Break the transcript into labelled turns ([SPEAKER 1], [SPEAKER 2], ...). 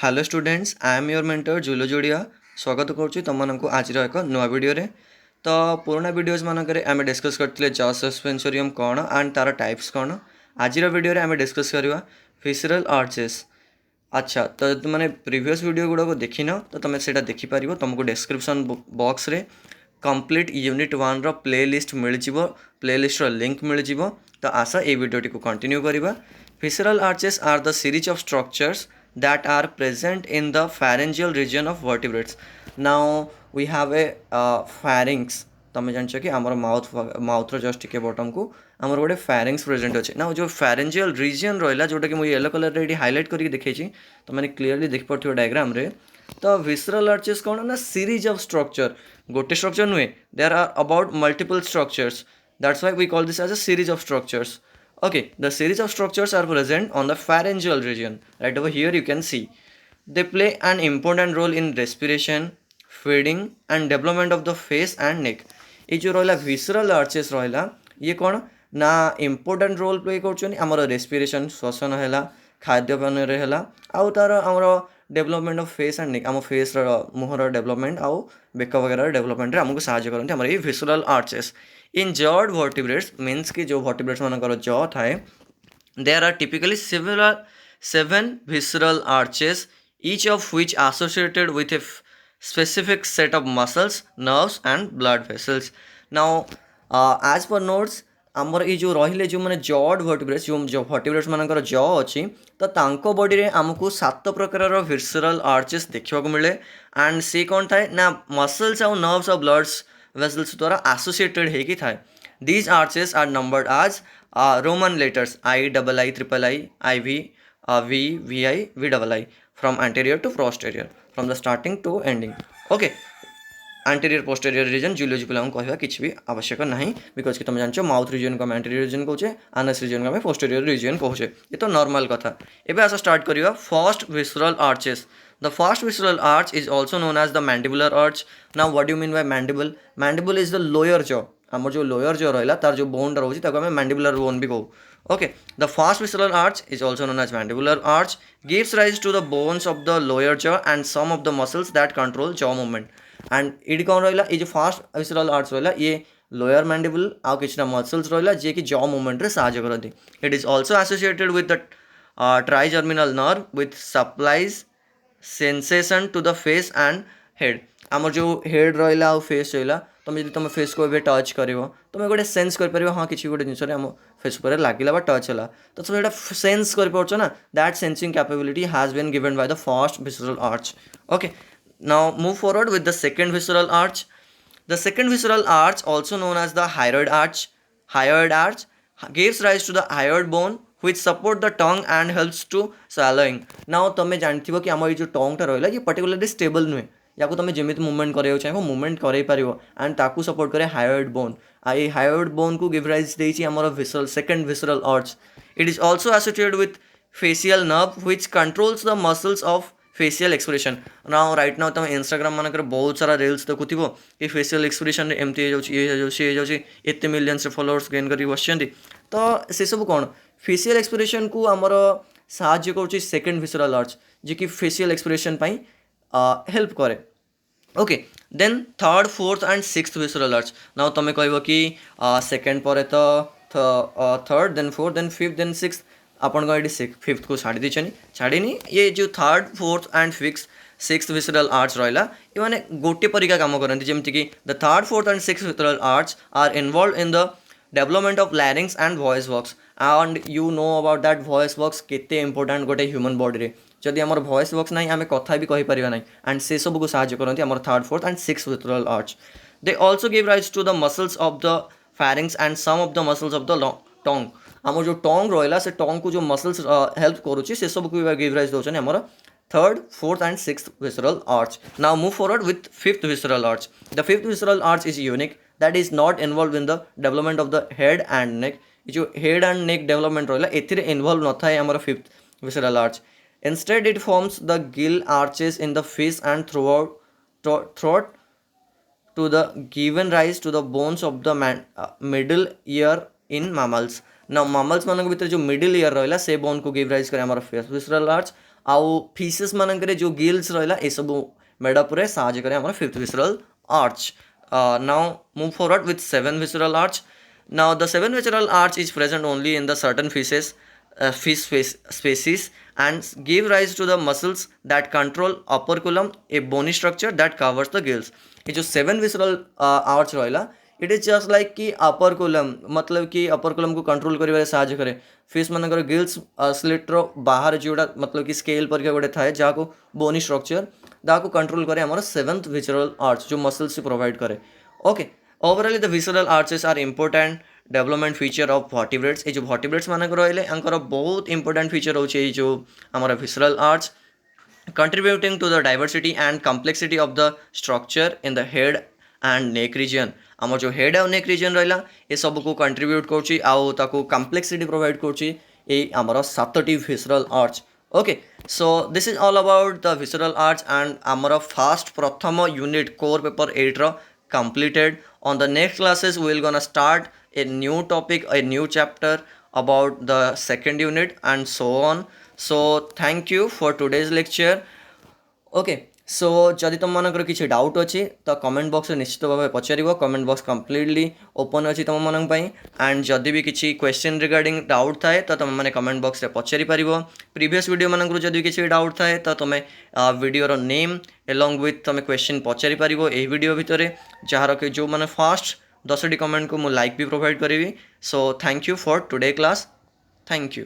[SPEAKER 1] Hello students, I am your mentor Julo Joria. स्वागत करुच्ची तुमको आज एक नुआ वीडियो रे। तो पुराना वीडियोज मानक आम डिस्कस करते जॉ सस्पेंसोरियम कौन एंड तार टाइप्स कौन। आज वीडियो आम डिस्कस करवा फिशरल आर्चेस। अच्छा, तो तुमने प्रीवियस वीडियो गुड़ाक देखी न तो तुम से देखिपर तुमको डिस्क्रिप्शन बॉक्स रे कंप्लीट यूनिट 1 रो प्ले लिस्ट मिल जाव। प्ले लिस्ट रो लिंक मिल जाव। तो आशा ये वीडियो को कंटिन्यू करवा। Visceral arches are the series of structures that are present in the pharyngeal region of vertebrates. Now we have a pharynx. तुम जान कि आमर माउथ जस्ट टिके बटम को आमर गोटे pharynx प्रेजेंट अच्छे ना। जो pharyngeal region रहा जोटा कि मुझे येलो कलर रे हाईलाइट करके देखी तो मैंने क्लीयरली देख पार्थ डायग्राम रे। तो विसरल आर्चेस कौन ना सीरीज ऑफ स्ट्रक्चर, गोटे स्ट्रक्चर नुहे, there are about multiple structures, that's why we call this as a series of structures. Okay, the series of structures are present on the pharyngeal region. Right over here you can see. They play an important role in respiration, feeding and development of the face and neck. ये जो रहा visceral arches रहा ये कौन ना important role play कर आमर respiration श्वसन है, खाद्यपान है, आउ तार आमर development of face and neck, आम फेस मुहर डेवलपमेंट आउ बेक वगैरह डेवलपमेंट आमको साहाय्य करते आम ये visceral arches. In jawed vertebrates means कि जो वर्टिब्रेट्स मानकर जॉ थाए, there are typically seven visceral arches, each of which associated with a specific set of muscles, nerves and blood vessels. Now as per notes आमर ये जो रही जो मैंने जॉड वर्टिब्रेट्स जो वर्टिब्रेट्स मानकर जॉ अच्छी तो तांको बॉडी रे आमको 7 प्रकार विसरल आर्चेस देखा मिले. एंड सी कौन थाए ना मसल्स आउ नर्व्स और ब्लड्स वेसल्स द्वारा एसोसिएटेड होगी थाए. दीज आर्चेस आर नंबर्ड आज Roman letters III, from anterior to posterior, from the starting to ending. Okay, anterior posterior region zoology पिला कहवा किसी भी आवश्यक ना, बिकज कि तुम जान माउथ रीजन को एंटीरियर रीजन कहे, आनस रीजन को पोस्टेरियर रीजन कहे. ये तो नॉर्मल कथा. एबे आस स्टार्ट करिया first visceral arches. The first visceral arch is also known as the mandibular arch. Now what do mean by mandible? Mandible is the lower jaw. आम जो लोअर जॉ रहा तार जो बोन रोचे आम मैंडिबुलर बोन भी कहू. Okay, the first visceral arch is also known as mandibular arch, gives rise to the bones of the lower jaw and some of the muscles that control jaw movement. And it कौन रहा ये जो first visceral arch रहा ये lower mandible आउ किछना muscles रहा जे कि jaw movement रे साहाय्य करती. It is also associated with the trigeminal nerve which supplies sensation to the face and head. आमर जो हेड रहा आउ फेस रहा तुम जब तुम फेस को टच कर तुम गोटे सेन्स कर हाँ किसी गोटे जिनस आम फेस पर लगे टच है तो तुम यहाँ सेन्स कर ना. That sensing capability has been given by the first visceral arch. Okay, now move forward with the second visceral arch. The second visceral arch also known as the hyoid arch. Hyoid arch gives rise to the hyoid bone which support the tongue and helps to swallowing. Now तुम जानती कि आम जो टंग टा रहा ये particularly stable नुहे, या तुम जमी मुवमेंट कर चाहिए मुवमेंट कर एंड ताकू सपोर्ट करे हायोइड बोन. आई हायोइड बोन को गिव राइज देछि हमर visceral second visceral arch. It is also associated with facial nerve which controls the muscles of facial expression. Now right now तुम Instagram मानक बहुत सारा रील्स देखुव कि फेसियल एक्सप्रेशन एमती होते मिलियंस फॉलोअर्स गेन कर बस. तो से सब कौन फेसियल एक्सप्रेशन को आमर साहाय्य कर सेकंड विसरल आर्च जी कि फेसियल एक्सप्रेशन हेल्प करे. Okay, then third fourth and sixth visceral arch. Now तुम कह कि सेकेंड पर तो third then fourth then fifth then sixth आपन को ये फिफ्थ को छाड़ी देछनी छाड़ीनी. ये जो third fourth and sixth visceral arch रहा ये मैंने गोटे परिका काम करती जमीक कि the third fourth and sixth visceral arch are involve in the development of larynx and voice box. And you know about that voice box केते इंपोर्टेंट गोटे ह्यूमन बॉडी रे. जदि आम वॉइस बॉक्स ना आम कथा भी कहीपर ना एंड से सब को साहाय्य करती आम third fourth and sixth visceral arch. They also give rise to the muscles of the pharynx and some of the muscles of the tongue. आम जो टंग रहा से टंग को जो मसल्स हेल्प करुच्ची से सब को गिव राइज दौरान आम third fourth and sixth visceral arch. Now move forward with fifth visceral arch. The fifth visceral arch is unique, that is not involve in the development of the head and neck. जो head and neck development रहा ए involve न थाए आम fifth visceral arch. Instead, it forms the gill arches in the fish and throat to the given rise to the bones of the middle ear in mammals. ना mammals मान भर जो middle ear रहा से bone को give rise करे आम fifth visceral arch आउ फिशेस मानक जो गिल्स रहा ये सब मेडअप साहाଯ୍य करे आम fifth visceral arch. Now move forward with seven visceral arch. Now the seven visceral arch is present only in the certain fishes, species, and give rise to the muscles that control operculum, a bony structure that covers the gills. ये जो seven visceral arch रहा it is just like कि अपरकुलम मतलब कि अपरकुलम को control कर साहाଯ୍य करे. Fish मानकर गिल्स स्लिट्र बाहर जोड़ा मतलब कि स्केल पर गोटे थाए जहाँ को बोनी स्ट्रक्चर जहाँ को कंट्रोल करे आम सेवेंथ विसरल आर्च जो मसल्स प्रोवाइड करे. Okay overall the visceral arches are important development feature of vertebrates. ये जो वर्टिब्रेट्स मानक रहा बहुत इंपोर्टेंट फीचर होचे जो आम visceral arch contributing to the diversity and complexity of the structure in the head and neck region. आम जो हेड और नेक रीजन रहा ये सब को कंट्रीब्यूट कर कम्प्लेक्सिटी प्रोवाइड कर सातटी visceral arch. Okay so this is all about the visceral arch and आमर फास्ट प्रथम unit core paper 8 completed. On the next classes we will gonna start a new topic, a new chapter about the second unit and so on. So thank you for today's lecture. Okay, so जदि तुम मानकर किसी doubt अच्छी तो comment box निश्चित भाव पचार. Comment box completely open अच्छी तुम मान एंड जदि भी किसी क्वेश्चन रिगार्डिंग डाउट थाए तो तुम मैंने कमेंट बॉक्स पचारि पार. प्रीवियस वीडियो मानक जदि किसी डाउट थाए तो तुम्हें वीडियोर नेम एलॉन्ग विथ तुम क्वेश्चन पचारि पार. यही वीडियो भितर जार कि जो मैंने फास्ट 10टी कमेंट को मुझे लाइक भी प्रोवाइड करी. So thank you for today class. Thank you.